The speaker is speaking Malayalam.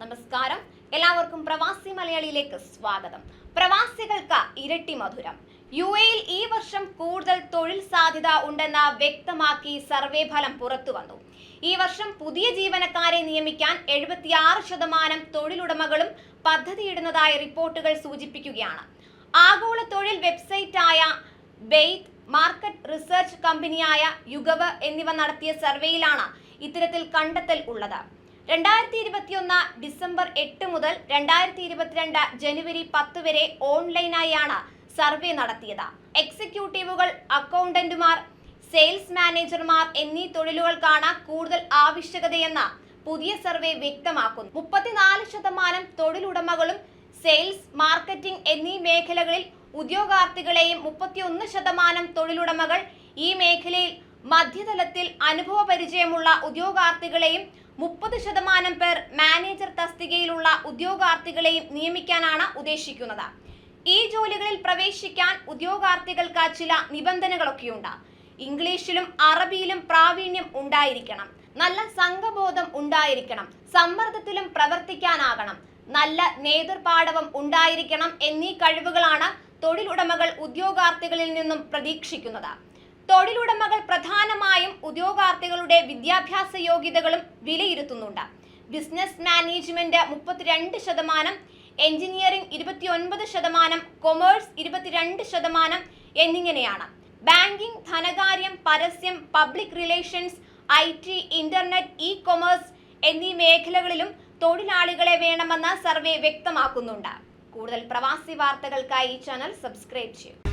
നമസ്കാരം, എല്ലാവർക്കും പ്രവാസി മലയാളിയിലേക്ക് സ്വാഗതം. പ്രവാസികൾക്ക് ഇരട്ടി മധുരം. UAE-യിൽ ഈ വർഷം കൂടുതൽ തൊഴിൽ സാധ്യത ഉണ്ടെന്ന് വ്യക്തമാക്കി സർവേ ഫലം പുറത്തുവന്നു. ഈ വർഷം പുതിയ ജീവനക്കാരെ നിയമിക്കാൻ 76% തൊഴിലുടമകളും പദ്ധതിയിടുന്നതായി റിപ്പോർട്ടുകൾ സൂചിപ്പിക്കുകയാണ്. ആഗോള തൊഴിൽ വെബ്സൈറ്റായ ബെയ്ത്ത്, മാർക്കറ്റ് റിസർച്ച് കമ്പനിയായ യുഗവ് എന്നിവ നടത്തിയ സർവേയിലാണ് ഇത്തരത്തിൽ കണ്ടെത്തൽ ഉള്ളത്. 2021 ഡിസംബർ 8 മുതൽ 2022 ജനുവരി 10 വരെ ഓൺലൈനായാണ് സർവേ നടത്തിയത്. എക്സിക്യൂട്ടീവുകൾ, അക്കൗണ്ടന്റുമാർ, സെയിൽസ് മാനേജർമാർ എന്നീ തൊഴിലുകൾക്കാണ് കൂടുതൽ ആവശ്യകതയെന്ന് പുതിയ സർവേ വ്യക്തമാക്കുന്നു. 34% തൊഴിലുടമകളും സെയിൽസ്, മാർക്കറ്റിംഗ് എന്നീ മേഖലകളിൽ ഉദ്യോഗാർത്ഥികളെയും 31% തൊഴിലുടമകൾ ഈ മേഖലയിൽ മധ്യതലത്തിൽ അനുഭവ പരിചയമുള്ള ഉദ്യോഗാർത്ഥികളെയും 30% പേർ മാനേജർ തസ്തികയിലുള്ള ഉദ്യോഗാർത്ഥികളെയും നിയമിക്കാനാണ് ഉദ്ദേശിക്കുന്നത്. ഈ ജോലികളിൽ പ്രവേശിക്കാൻ ഉദ്യോഗാർത്ഥികൾക്ക് ചില നിബന്ധനകളൊക്കെയുണ്ട്. ഇംഗ്ലീഷിലും അറബിയിലും പ്രാവീണ്യം ഉണ്ടായിരിക്കണം, നല്ല സംഘബോധം ഉണ്ടായിരിക്കണം, സമ്മർദ്ദത്തിലും പ്രവർത്തിക്കാനാകണം, നല്ല നേതൃപാടവം ഉണ്ടായിരിക്കണം എന്നീ കഴിവുകളാണ് തൊഴിലുടമകൾ ഉദ്യോഗാർത്ഥികളിൽ നിന്നും പ്രതീക്ഷിക്കുന്നത്. തൊഴിലുടമകൾ പ്രധാനമായും ഉദ്യോഗാർത്ഥികളുടെ വിദ്യാഭ്യാസ യോഗ്യതകളും വിലയിരുത്തുന്നുണ്ട്. ബിസിനസ് മാനേജ്മെന്റ് 32%, എഞ്ചിനീയറിംഗ് 29%, കൊമേഴ്സ് 22% എന്നിങ്ങനെയാണ്. ബാങ്കിംഗ്, ധനകാര്യം, പരസ്യം, public relations, IT, internet, e-commerce എന്നീ മേഖലകളിലും തൊഴിലാളികളെ വേണമെന്ന് സർവേ വ്യക്തമാക്കുന്നുണ്ട്. കൂടുതൽ പ്രവാസി വാർത്തകൾക്കായി ഈ ചാനൽ സബ്സ്ക്രൈബ് ചെയ്യും.